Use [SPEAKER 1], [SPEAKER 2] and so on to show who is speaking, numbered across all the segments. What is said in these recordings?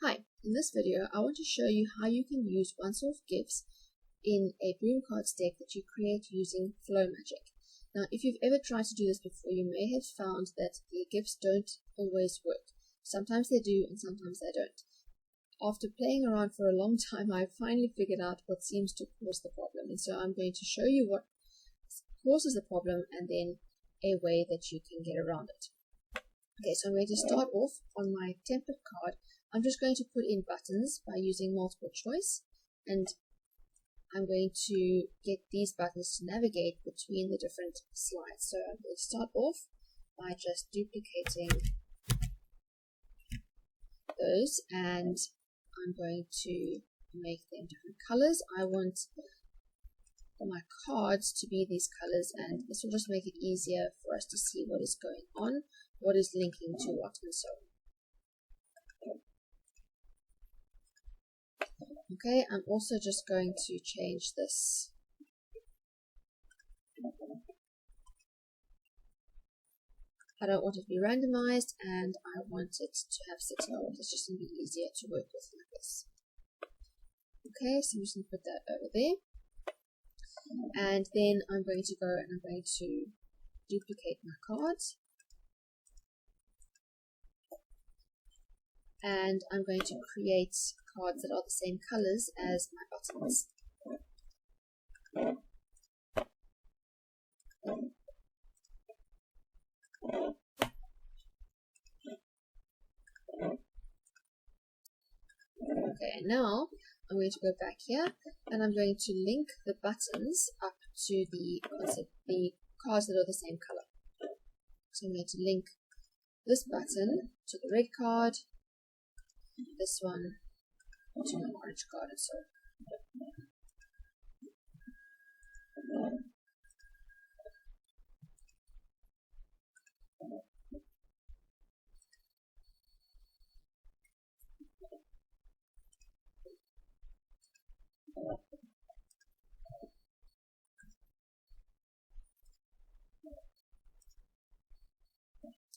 [SPEAKER 1] Hi, in this video I want to show you how you can use once-off GIFs in a Bloom cards deck that you create using Flow Magic. Now, if you've ever tried to do this before, you may have found that the GIFs don't always work. Sometimes they do and sometimes they don't. After playing around for a long time, I finally figured out what seems to cause the problem, and so I'm going to show you what causes the problem and then a way that you can get around it. Okay, so I'm going to start off on my template card. I'm just going to put in buttons by using multiple choice, and I'm going to get these buttons to navigate between the different slides. So I'm going to start off by just duplicating those, and I'm going to make them different colors. I want my cards to be these colors, and this will just make it easier for us to see what is going on, what is linking to what, and so on. Okay, I'm also just going to change this. I don't want it to be randomized, and I want it to have 6 colors. It's just going to be easier to work with like this. Okay, so I'm just going to put that over there. And then I'm going to go and I'm going to duplicate my cards. And I'm going to create cards that are the same colors as my buttons. Okay, and now I'm going to go back here and I'm going to link the buttons up to the cards that are the same color. So I'm going to link this button to the red card, this one to my orange card, and so on.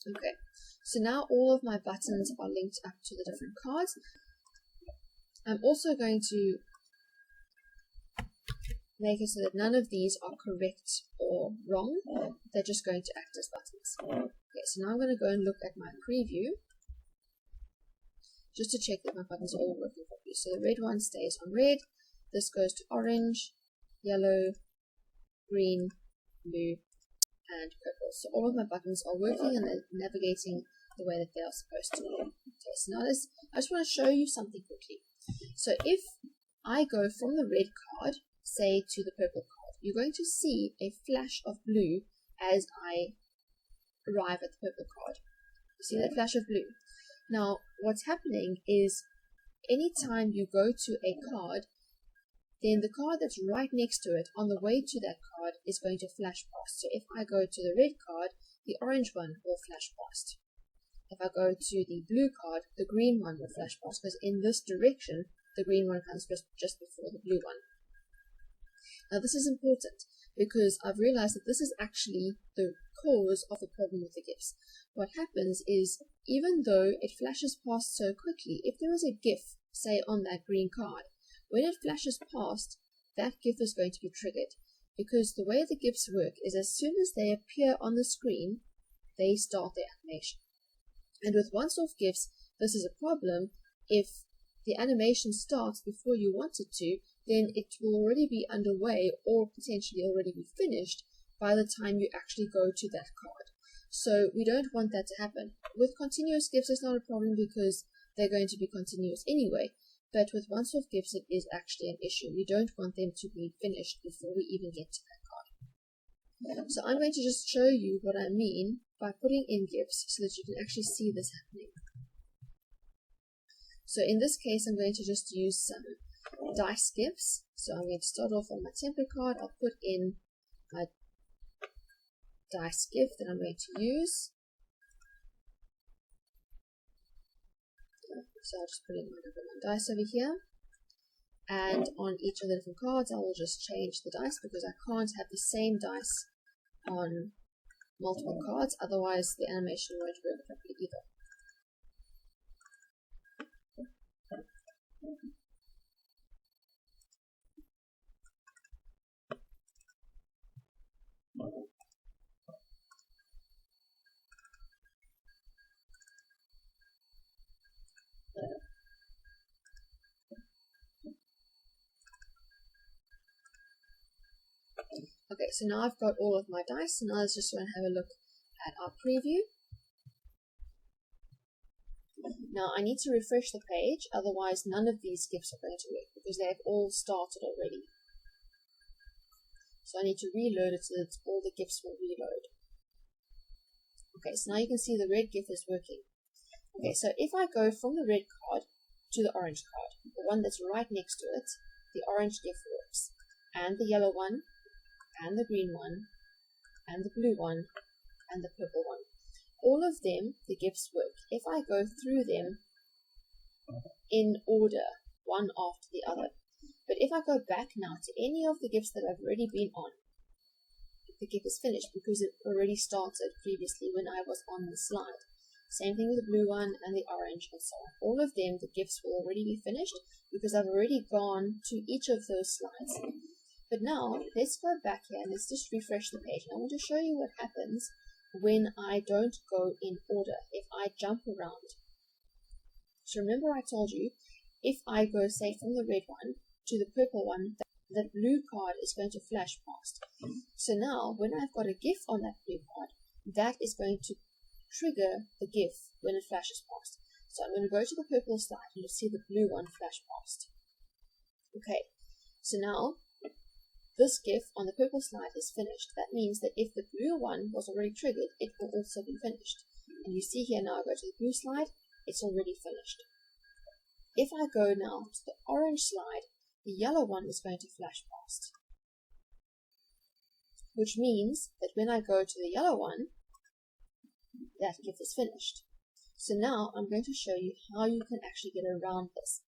[SPEAKER 1] Okay, so now all of my buttons are linked up to the different cards. I'm also going to make it so that none of these are correct or wrong. They're just going to act as buttons. Okay, so now I'm going to go and look at my preview just to check that my buttons are all working properly. So the red one stays on red, this goes to orange, yellow, green, blue, and purple. So all of my buttons are working and they're navigating the way that they are supposed to. Okay, so now I just want to show you something quickly. So if I go from the red card, say, to the purple card, you're going to see a flash of blue as I arrive at the purple card. You see that flash of blue? Now, what's happening is anytime you go to a card, then the card that's right next to it on the way to that card is going to flash past. So if I go to the red card, the orange one will flash past. If I go to the blue card, the green one will flash past, because in this direction, the green one comes just before the blue one. Now this is important because I've realized that this is actually the cause of the problem with the GIFs. What happens is, even though it flashes past so quickly, if there is a GIF, say, on that green card, when it flashes past, that GIF is going to be triggered, because the way the GIFs work is as soon as they appear on the screen, they start their animation. And with once-off GIFs, this is a problem. If the animation starts before you want it to, then it will already be underway or potentially already be finished by the time you actually go to that card. So we don't want that to happen. With continuous GIFs, it's not a problem because they're going to be continuous anyway. But with once-off GIFs, it is actually an issue. We don't want them to be finished before we even get to that card. So I'm going to just show you what I mean by putting in GIFs so that you can actually see this happening. So in this case, I'm going to just use some dice GIFs. So I'm going to start off on my template card. I'll put in my dice GIF that I'm going to use. So I'll just put in my number 1 dice over here. And on each of the different cards, I will just change the dice because I can't have the same dice on multiple cards, otherwise the animation won't work properly either. Okay, so now I've got all of my dice, so now let's just go and have a look at our preview. Now I need to refresh the page, otherwise none of these GIFs are going to work because they have all started already. So I need to reload it so that all the GIFs will reload. Okay, so now you can see the red GIF is working. Okay, so if I go from the red card to the orange card, the one that's right next to it, the orange GIF works, and the yellow one, and the green one, and the blue one, and the purple one. All of them, the GIFs work. If I go through them in order, one after the other. But if I go back now to any of the GIFs that I've already been on, the GIF is finished because it already started previously when I was on the slide. Same thing with the blue one and the orange and so on. All of them, the GIFs will already be finished because I've already gone to each of those slides. But now, let's go back here and let's just refresh the page. And I want to show you what happens when I don't go in order, if I jump around. So remember I told you, if I go, say, from the red one to the purple one, that blue card is going to flash past. So now, when I've got a GIF on that blue card, that is going to trigger the GIF when it flashes past. So I'm going to go to the purple slide and you'll see the blue one flash past. Okay, so now this GIF on the purple slide is finished. That means that if the blue one was already triggered, it will also be finished. And you see here now, I go to the blue slide, it's already finished. If I go now to the orange slide, the yellow one is going to flash past. Which means that when I go to the yellow one, that GIF is finished. So now I'm going to show you how you can actually get around this,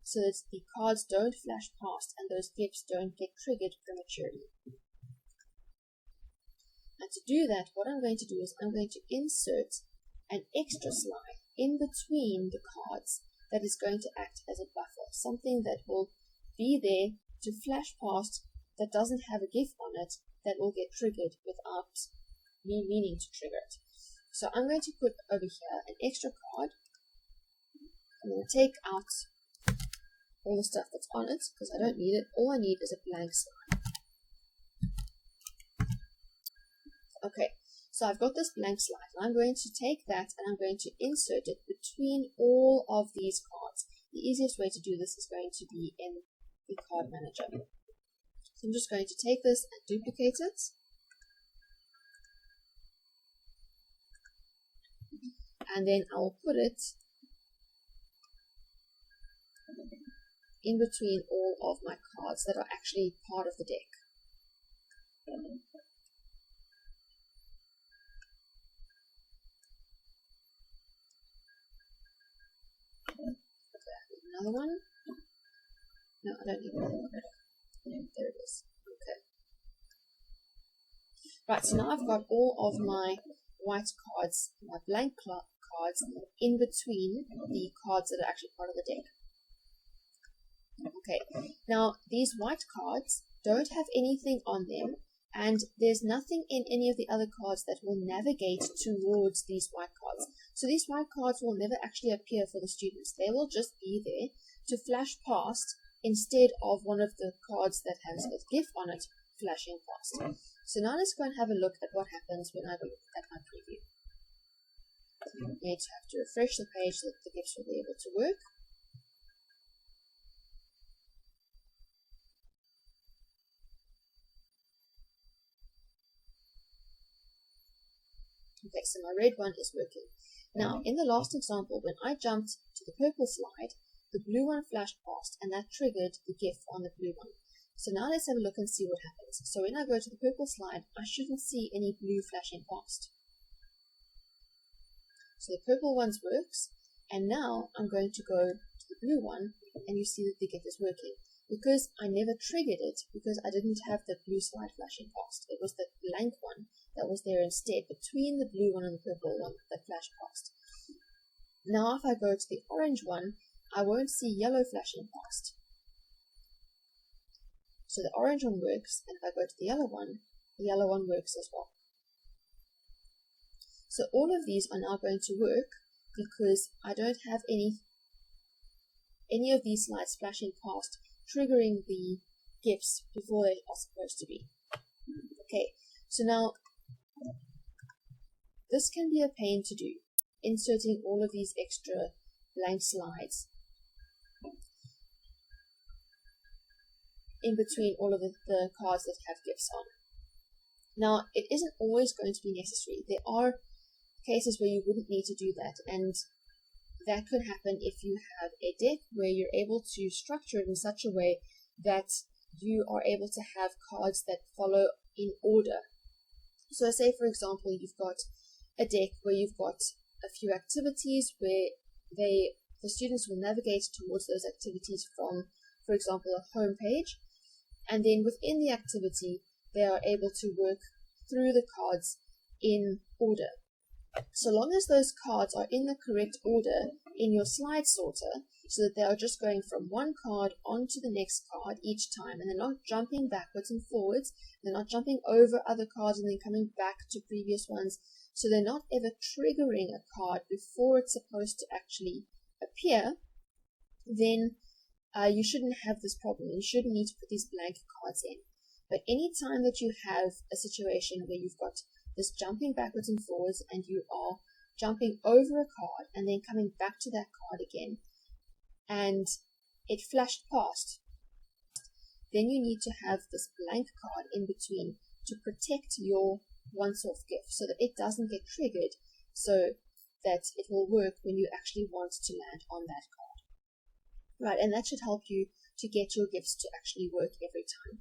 [SPEAKER 1] so that the cards don't flash past and those GIFs don't get triggered prematurely. And to do that, what I'm going to do is I'm going to insert an extra slide in between the cards that is going to act as a buffer, something that will be there to flash past that doesn't have a GIF on it that will get triggered without me meaning to trigger it. So I'm going to put over here an extra card. I'm going to take out all the stuff that's on it because I don't need it. All I need is a blank slide. Okay, so I've got this blank slide and I'm going to take that and I'm going to insert it between all of these cards. The easiest way to do this is going to be in the card manager. So I'm just going to take this and duplicate it. And then I will put it in between all of my cards that are actually part of the deck. Another one? No, I don't need another one. There it is. Okay. Right, so now I've got all of my white cards, my blank cards, in between the cards that are actually part of the deck. Okay, now these white cards don't have anything on them, and there's nothing in any of the other cards that will navigate towards these white cards. So these white cards will never actually appear for the students. They will just be there to flash past instead of one of the cards that has a GIF on it flashing past. So now let's go and have a look at what happens when I look at my preview. I'm going to have to refresh the page so that the GIFs will be able to work. Okay, so my red one is working. Now, in the last example, when I jumped to the purple slide, the blue one flashed past, and that triggered the GIF on the blue one. So now let's have a look and see what happens. So when I go to the purple slide, I shouldn't see any blue flashing past. So the purple one works, and now I'm going to go to the blue one, and you see that the GIF is working. Because I never triggered it, because I didn't have the blue slide flashing past. It was the blank one that was there instead, between the blue one and the purple one that flashed past. Now if I go to the orange one, I won't see yellow flashing past. So the orange one works, and if I go to the yellow one works as well. So all of these are now going to work because I don't have any of these slides flashing past, triggering the GIFs before they are supposed to be. Okay, so now this can be a pain to do, inserting all of these extra blank slides in between all of the cards that have GIFs on. Now, it isn't always going to be necessary. There are cases where you wouldn't need to do that, and that could happen if you have a deck where you're able to structure it in such a way that you are able to have cards that follow in order. So say, for example, you've got a deck where you've got a few activities where the students will navigate towards those activities from, for example, a home page, and then within the activity they are able to work through the cards in order. So long as those cards are in the correct order in your slide sorter, so that they are just going from one card onto the next card each time, and they're not jumping backwards and forwards, they're not jumping over other cards and then coming back to previous ones, so they're not ever triggering a card before it's supposed to actually appear, then you shouldn't have this problem. You shouldn't need to put these blank cards in. But any time that you have a situation where you've got this jumping backwards and forwards and you are jumping over a card and then coming back to that card again and it flashed past, then you need to have this blank card in between to protect your once-off GIF so that it doesn't get triggered, so that it will work when you actually want to land on that card. Right, and that should help you to get your GIFs to actually work every time.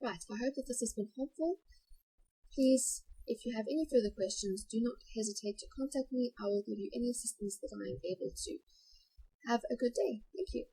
[SPEAKER 1] Right, I hope that this has been helpful. Please, if you have any further questions, do not hesitate to contact me. I will give you any assistance that I am able to. Have a good day. Thank you.